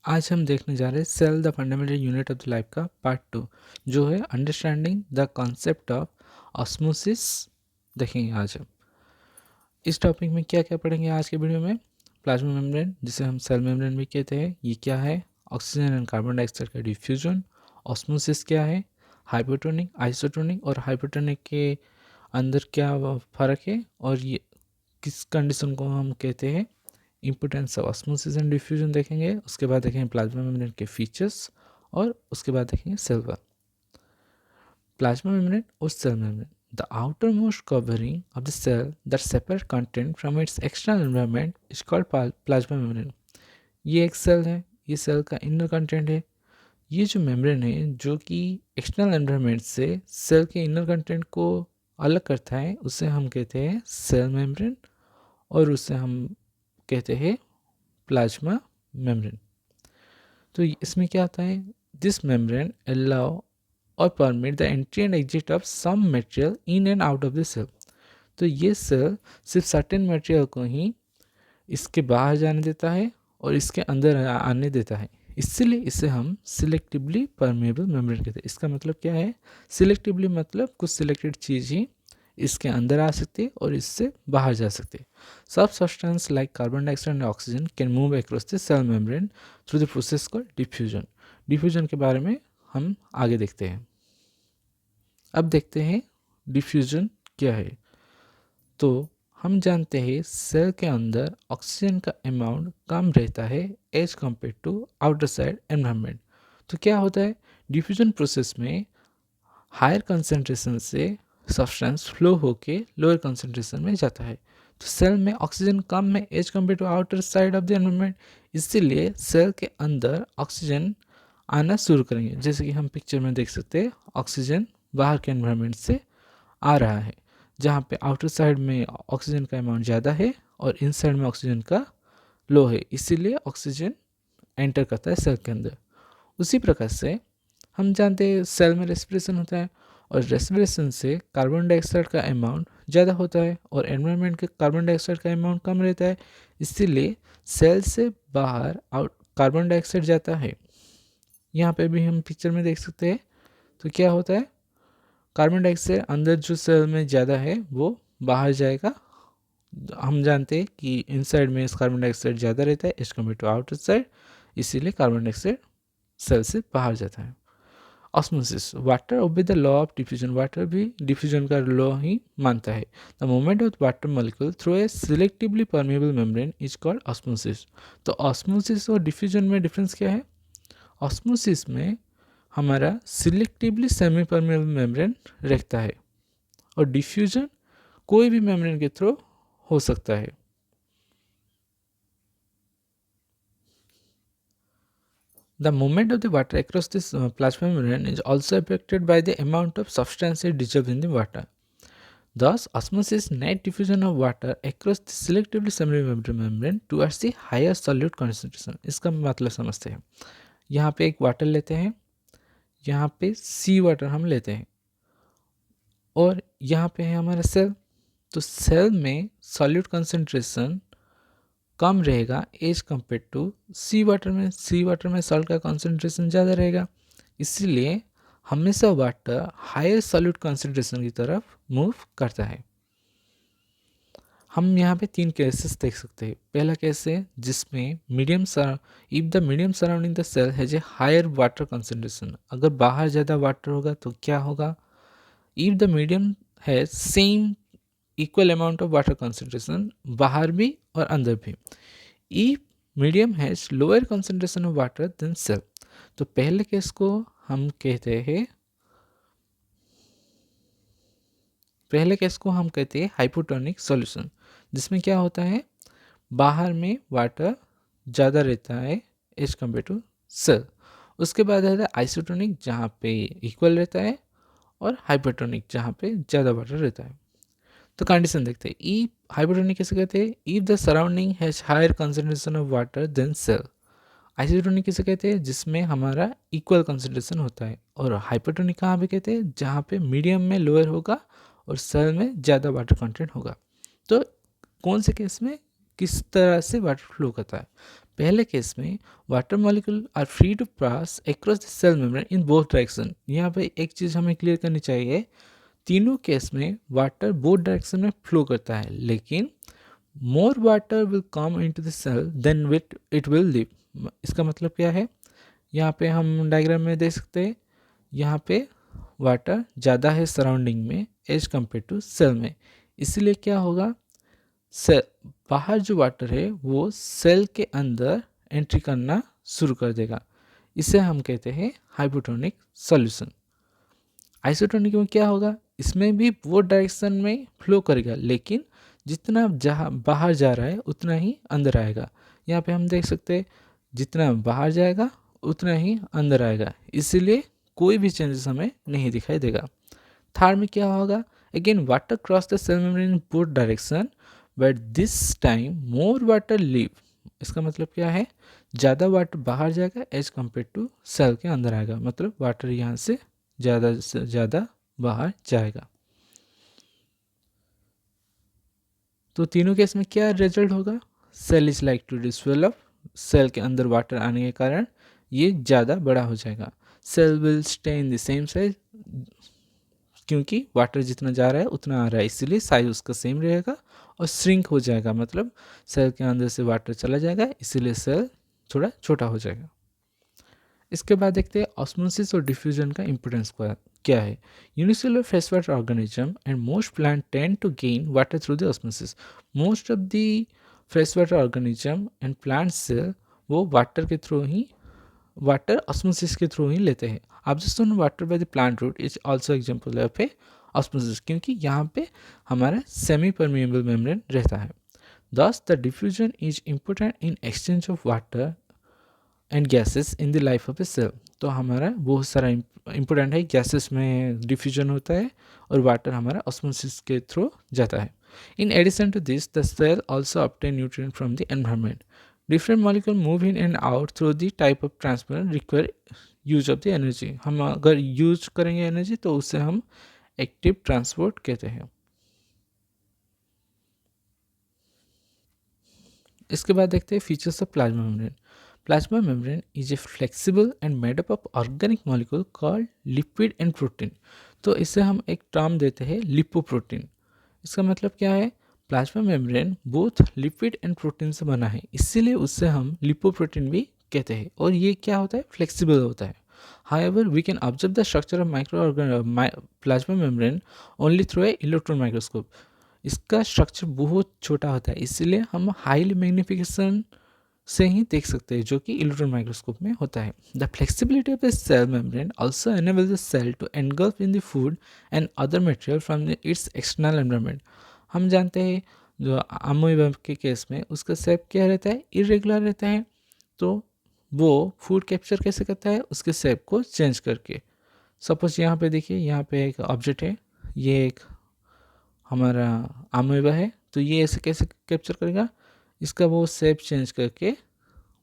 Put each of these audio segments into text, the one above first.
आज हम देखने जा रहे हैं cell the fundamental unit of the life का पार्ट 2 जो है understanding the concept of osmosis. देखेंगे आज हम इस टॉपिक में क्या क्या पढ़ेंगे आज के वीडियो में। प्लाज्मा मेम्ब्रेन, जिसे हम सेल मेम्ब्रेन भी कहते हैं, ये क्या है। ऑक्सीजन एंड कार्बन डाइऑक्साइड का डिफ्यूजन। ऑस्मोसिस क्या है। हाइपोटोनिक, आइसोटोनिक और हाइपोटोनिक के अंदर क्या फ़र्क है और ये किस कंडीशन को हम कहते हैं। Importance of osmosis and diffusion देखेंगे। उसके बाद देखेंगे प्लाज्मा मेम्ब्रेन के फीचर्स और उसके बाद देखेंगे सेल वॉल। प्लाज्मा मेम्ब्रेन और cell membrane, the outermost covering of the cell that separate content from its external environment is called plasma membrane। ये एक सेल है, ये सेल का इनर कंटेंट है। ये जो मेम्ब्रेन है जो कि एक्सटर्नल एनवायरनमेंट से सेल के इनर कंटेंट को अलग करता है, उसे हम कहते हैं सेल मेम्ब्रेन और उसे हम कहते हैं प्लाज्मा मेम्ब्रेन। तो इसमें क्या आता है, दिस मेम्ब्रेन अलाउ और permit the entry and exit of some material in and out of the cell. तो ये सेल सिर्फ सर्टेन मटेरियल को ही इसके बाहर जाने देता है और इसके अंदर आने देता है, इसलिए इसे हम सिलेक्टिवली परमेबल मेम्ब्रेन कहते हैं। इसका मतलब क्या है, सिलेक्टिवली मतलब कुछ सिलेक्टेड चीज़ ही इसके अंदर आ सकती है और इससे बाहर जा सकती है। सब substance like carbon dioxide and oxygen can move across the cell membrane through the process called diffusion. Diffusion के बारे में हम आगे देखते हैं। अब देखते हैं डिफ्यूजन क्या है। तो हम जानते हैं सेल के अंदर ऑक्सीजन का अमाउंट कम रहता है as compare to outer side environment. तो क्या होता है, डिफ्यूजन प्रोसेस में हायर कंसंट्रेशन से सब्सटेंस फ्लो होके लोअर कंसंट्रेशन में जाता है। तो सेल में ऑक्सीजन कम है as compare to outer side of the environment, इसीलिए सेल के अंदर ऑक्सीजन आना शुरू करेंगे। जैसे कि हम पिक्चर में देख सकते हैं, ऑक्सीजन बाहर के एनवायरनमेंट से आ रहा है, जहाँ पे आउटर साइड में ऑक्सीजन का अमाउंट ज़्यादा है और इन साइड में ऑक्सीजन का लो है, इसीलिए ऑक्सीजन एंटर करता है सेल के अंदर। उसी प्रकार से हम जानते हैं सेल में रेस्पिरेशन होता है और रेस्पिरेशन से कार्बन डाइऑक्साइड का अमाउंट ज़्यादा होता है और एनवायरनमेंट के कार्बन डाइऑक्साइड का अमाउंट कम रहता है, इसीलिए सेल से बाहर आउट कार्बन डाइऑक्साइड जाता है। यहाँ पे भी हम पिक्चर में देख सकते हैं। तो क्या होता है, कार्बन डाइऑक्साइड अंदर जो सेल में ज़्यादा है वो बाहर जाएगा। हम जानते हैं कि इनसाइड में कार्बन डाइऑक्साइड ज़्यादा रहता है as compare to outer side, इसीलिए कार्बन डाइऑक्साइड सेल से बाहर जाता है। Osmosis, water obey the law of diffusion, water भी डिफ्यूजन का लॉ ही मानता है। The movement of water molecule through a selectively permeable membrane is called osmosis. तो ऑस्मोसिस और डिफ्यूजन में डिफरेंस क्या है। ऑस्मोसिस में हमारा सिलेक्टिवली सेमी परमेबल मेम्ब्रेन रहता है और डिफ्यूजन कोई भी मेम्ब्रेन के थ्रू हो सकता है। The movement of the water across this plasma membrane is also affected by the amount of substances dissolved in the water. Thus, osmosis net diffusion of water across the selectively semi-permeable membrane towards the higher solute concentration। इसका मतलब समझते हैं। यहाँ पे एक water लेते हैं, यहाँ पे सी वाटर हम लेते हैं और यहाँ पे है हमारा सेल। तो सेल में सॉल्यूट कंसंट्रेशन कम रहेगा as compare to sea water में। सी वाटर में सॉल्ट का कंसंट्रेशन ज़्यादा रहेगा, इसीलिए हमेशा वाटर हायर सॉल्यूट कंसंट्रेशन की तरफ मूव करता है। हम यहाँ पे 3 केसेस देख सकते हैं। पहला केस है जिसमें medium if the medium surrounding the cell has a higher water concentration, अगर बाहर ज़्यादा वाटर होगा तो क्या होगा, if the medium has same equal amount of water concentration, बाहर भी और अंदर भी। If medium has lower concentration of water than cell, तो पहले केस को हम कहते हैं हाइपोटोनिक सॉल्यूशन, जिसमें क्या होता है, बाहर में वाटर ज़्यादा रहता है एज कम्पेयर टू सेल। उसके बाद आता है आइसोटोनिक, जहाँ पे इक्वल रहता है, और हाइपोटोनिक जहाँ पे ज़्यादा वाटर रहता है। तो कंडीशन देखते हैं। ई हाइपोटोनिक कैसे कहते हैं, if the surrounding has higher concentration of water than cell. Isotonic किसे कहते हैं, जिसमें हमारा इक्वल कंसंट्रेशन होता है। और हाइपोटोनिक कहाँ पे कहते हैं, जहाँ पे मीडियम में लोअर होगा और सेल में ज़्यादा वाटर कंटेंट होगा। तो कौन से केस में किस तरह से वाटर फ्लो करता है। पहले केस में water molecule are free to pass across the cell membrane in both direction. यहाँ पे एक चीज़ हमें क्लियर करनी चाहिए, तीनों केस में वाटर बोथ डायरेक्शन में फ्लो करता है, लेकिन more water will come into the cell than with it will leave. इसका मतलब क्या है, यहाँ पे हम डायग्राम में देख सकते हैं, यहाँ पे वाटर ज़्यादा है सराउंडिंग में एज कम्पेयर टू सेल में, इसलिए क्या होगा, सेल बाहर जो वाटर है वो सेल के अंदर एंट्री करना शुरू कर देगा। इसे हम कहते हैं हाइपोटोनिक सॉल्यूशन। आइसोटोनिक में क्या होगा, इसमें भी वो डायरेक्शन में फ्लो करेगा, लेकिन जितना जहाँ बाहर जा रहा है उतना ही अंदर आएगा। यहाँ पे हम देख सकते हैं जितना बाहर जाएगा उतना ही अंदर आएगा, इसीलिए कोई भी चेंजेस हमें नहीं दिखाई देगा। थर्ड में क्या होगा, again water cross the cell membrane in both direction but this time more water leave. इसका मतलब क्या है, ज़्यादा वाटर बाहर जाएगा एज कम्पेयर टू सेल के अंदर आएगा, मतलब वाटर यहाँ से ज़्यादा बाहर जाएगा। तो तीनों केस में क्या रिजल्ट होगा, cell is like to swell up, cell के अंदर वाटर आने के कारण ये ज़्यादा बड़ा हो जाएगा। Cell will stay in the same size, क्योंकि वाटर जितना जा रहा है उतना आ रहा है, इसीलिए साइज उसका सेम रहेगा और श्रिंक हो जाएगा, मतलब सेल के अंदर से वाटर चला जाएगा, इसीलिए सेल थोड़ा छोटा हो जाएगा। इसके बाद देखते हैं ऑस्मोसिस और डिफ्यूजन का इंपॉर्टेंस क्या है। Unicellular fresh water organism and most plant tend to gain water through the osmosis. Most of the fresh water organism and plant cell वो वाटर के थ्रू ही, वाटर ऑस्मोसिस के थ्रू ही लेते हैं। Observation water by the plant root is also example of a osmosis, क्योंकि यहाँ पे हमारा सेमी परमिएबल मेम्ब्रेन रहता है। Thus the diffusion is important in exchange of water and gases in the life of a cell. तो हमारा बहुत सारा इंपॉर्टेंट है, गैसेस में डिफ्यूजन होता है और वाटर हमारा ऑस्मोसिस के थ्रू जाता है। In addition to this the cell also obtain nutrient from the environment. Different molecule move in and out through the type of transport require use of the energy. हम अगर use करेंगे energy तो उससे हम active transport कहते हैं। इसके बाद देखते हैं features of plasma membrane. Plasma membrane is a flexible and made up of organic molecule called lipid and protein। तो इसे हम एक टर्म देते हैं लिपोप्रोटीन। इसका मतलब क्या है, plasma membrane both lipid and protein से बना है, इसीलिए उससे हम लिपोप्रोटीन भी कहते हैं। और ये क्या होता है, फ्लेक्सिबल होता है। However, we can observe the structure of plasma membrane only through a electron microscope। इसका स्ट्रक्चर बहुत छोटा होता है, इसलिए हम हाई मैग्निफिकेशन से ही देख सकते हैं, जो कि इलेक्ट्रॉन माइक्रोस्कोप में होता है। The flexibility of the cell membrane also enable the cell to engulf in the food and other material from its external environment. हम जानते हैं जो अमीबा के केस में उसका शेप क्या रहता है, इरेगुलर रहता है, तो वो फूड कैप्चर कैसे करता है, उसके शेप को चेंज करके। सपोज यहाँ पे देखिए, यहाँ पे एक ऑब्जेक्ट है, ये एक हमारा अमीबा है, तो ये ऐसे कैसे कैप्चर करेगा, इसका वो शेप चेंज करके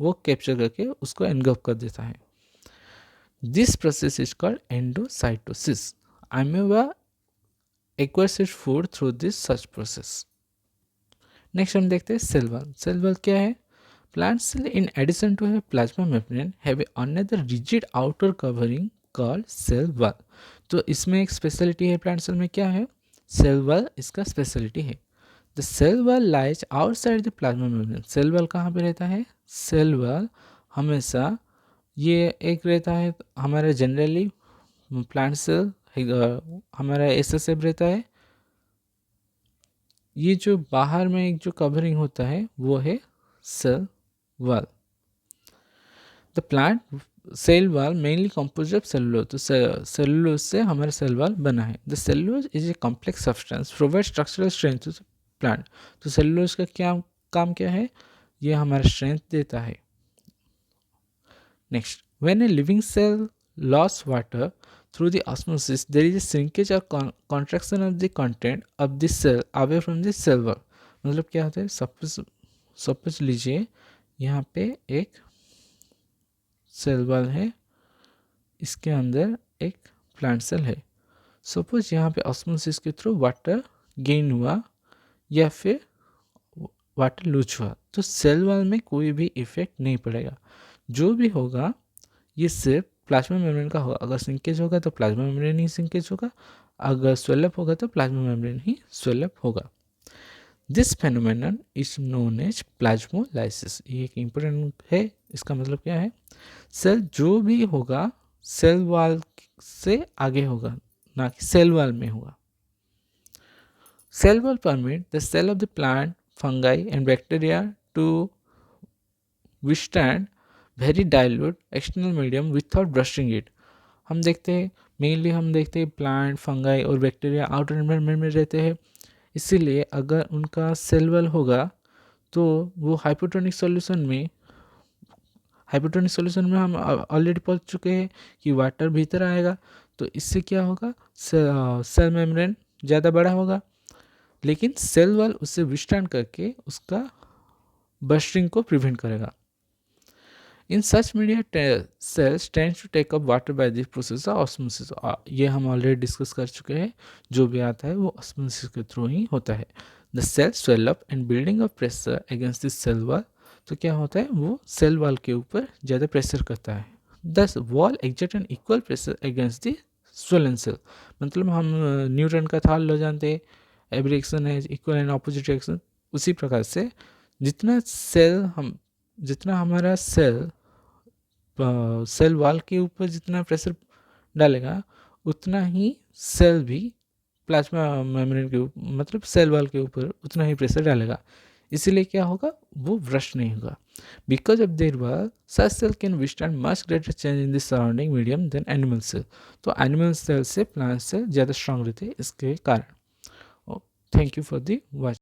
वो कैप्चर करके उसको एनगल्फ कर देता है। This process is called endocytosis. Amoeba acquires its food through this such process. Next हम देखते हैं सेल वॉल। सेल वॉल क्या है, plant cell in addition to है plasma membrane have another rigid outer covering called cell wall. तो इसमें एक speciality है प्लांट सेल में, क्या है, सेल वॉल इसका स्पेशलिटी है। The cell wall lies outside the plasma membrane. Cell wall कहाँ पे रहता है, सेल वॉल हमेशा ये एक रहता है हमारा जनरली प्लांट सेल हमारा ऐसा शेप रहता है, ये जो बाहर में एक जो कवरिंग होता है वो है cell wall. The plant cell wall mainly compose of cellulose. तो सेलुलोज से हमारा सेल वॉल बना है। The cellulose is a complex substance provide structural strength to plant. तो सेलुलोज का क्या काम क्या है, ये हमारा स्ट्रेंथ देता है। Next, when a living cell loss water through the osmosis there is a shrinkage or contraction of the content of the cell away from the cell wall। मतलब क्या होता है, सपोज लीजिए यहाँ पे एक सेल वॉल है, इसके अंदर एक प्लांट सेल है। सपोज यहाँ पे ऑस्मोसिस के थ्रू वाटर गेन हुआ या फिर वाटर लूज हुआ तो सेल वॉल में कोई भी इफेक्ट नहीं पड़ेगा। जो भी होगा ये सिर्फ प्लाज्मा मेम्ब्रेन का होगा। अगर सिंकेज होगा तो प्लाज्मा मेम्ब्रेन ही सिंकेज होगा, अगर स्वेलअप होगा तो प्लाज्मा मेम्ब्रेन ही स्वेलअप होगा। This phenomenon is known as plasmolysis. ये एक इम्पोर्टेंट है। इसका मतलब क्या है? सेल जो भी होगा सेल वॉल से आगे होगा, ना कि सेल वॉल में होगा। Cell wall permit the cell of the plant, fungi and bacteria to withstand very dilute external medium without brushing it। हम देखते हैं मेनली हम देखते हैं प्लांट, फंगाई और बैक्टीरिया आउटर एनवायरनमेंट में रहते हैं, इसीलिए अगर उनका सेल वॉल होगा तो वो हाइपोटोनिक सॉल्यूशन में हम ऑलरेडी पहुंच चुके हैं कि वाटर भीतर आएगा, तो इससे क्या होगा? सेल मेम्ब्रेन ज़्यादा बड़ा होगा, लेकिन सेल वॉल उससे विस्टैंड करके उसका बर्स्टिंग को प्रिवेंट करेगा। In such media cells tends to take up water by this process of osmosis. ये हम ऑलरेडी डिस्कस कर चुके हैं, जो भी आता है वो ऑस्मोसिस के थ्रू ही होता है। The cell swell up and building of pressure against this cell wall. तो क्या होता है? वो सेल वॉल के ऊपर ज़्यादा प्रेशर करता है। This wall exert an equal pressure against the swollen cell. मतलब हम न्यूटन का था लो जानते हैं, एवरी एक्शन है इक्वल एंड ऑपोजिट रिएक्शन। उसी प्रकार से जितना हमारा सेल वॉल के ऊपर जितना प्रेशर डालेगा उतना ही सेल भी प्लाज्मा मेम्ब्रेन के ऊपर, मतलब सेल वॉल के ऊपर उतना ही प्रेशर डालेगा। इसीलिए क्या होगा? वो ब्रश नहीं होगा। Because of their work such cell can withstand much greater change in the surrounding medium than animal cell. तो एनिमल सेल से प्लांट सेल ज़्यादा स्ट्रांग रहते हैं इसके कारण। Thank you for the watch.